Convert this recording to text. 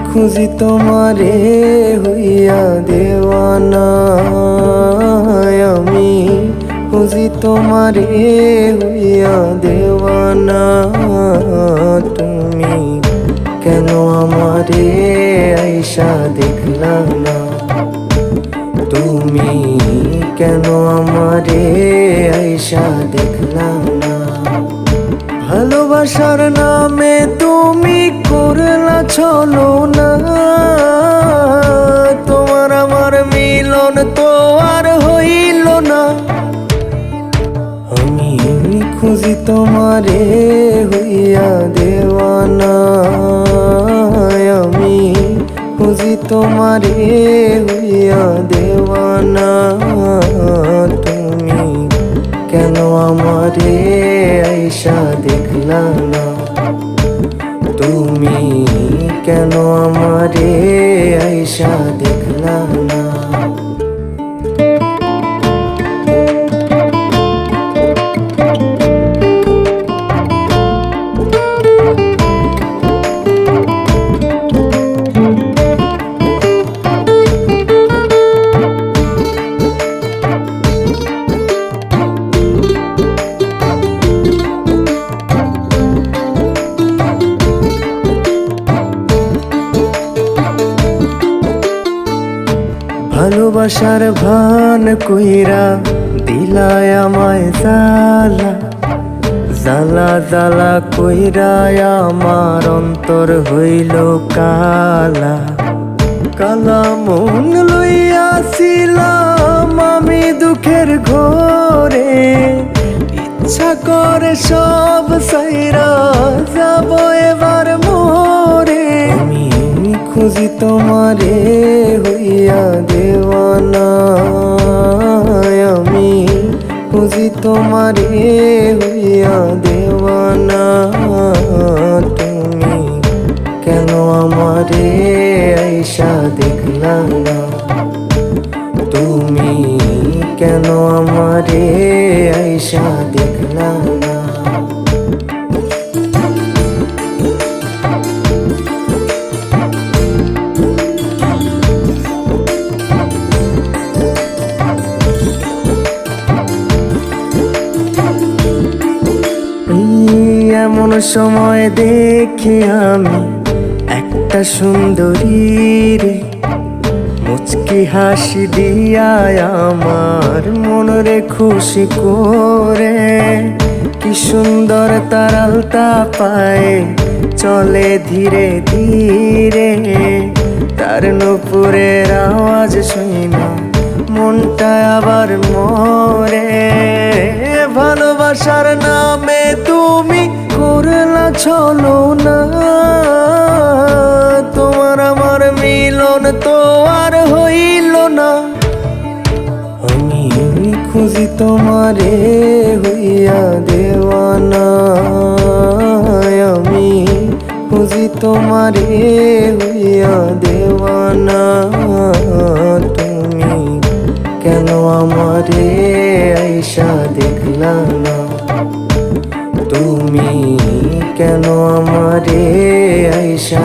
খুঁজি তোমারে হইয়া দেওয়ানা, আমি খুঁজি তোমারে হইয়া দেওয়ানা। তুমি কেন আমারে আইসা দেখলা না, তুমি কেন আমারে আইসা দেখলা না। ভালোবাসার নামে তুমি করলা ছলো না, তোমার আমার মিলন তো আর হইল না। আমি খুঁজি তোমারে হইয়া দেওয়ানা, আমি খুঁজি তোমারে হইয়া দেওয়ানা। তুমি কেন আমারে আইসা দেখলা না, তুমি কেন আমারে আইসা দেখলা না। ভালোবাসার ভান কইরা দিলায় আমায় জ্বালা, জ্বালা জ্বালা কইরা আমার অন্তর হইল কালা। কালা মন লইয়াছিলাম আমি দুঃখের ঘরে, ইচ্ছা করে সব সাইরা যাব এবার মোরে। আমি খুঁজি তোমারে হইয়া দেওয়ানা, আমি খুঁজি তোমারে হইয়া দেওয়ানা। তুমি কেন আমারে আইসা দেখলা না, তুমি কেন আমারে আইসা দেখলা না। এমন সময় দেখি আমি একটা সুন্দরী রে, মুচকি হাসি দিয়া আমার মনরে খুশি করে। কি সুন্দর তার আলতা পায়ে চলে ধীরে ধীরে, তার নূপুরের আওয়াজ শুইনা মনটা আবার মরে। ভালোবাসার নামে তুমি করলা ছলো না, তোমার আমার মিলন তো আর হইল না। আমি খুঁজি তোমারে হইয়া দেওয়ানা, আমি খুঁজি তোমারে হইয়া দেওয়ানা। তুমি কেন আমারে আইসা দেখলা না, তুমি কেন আমারে আইসা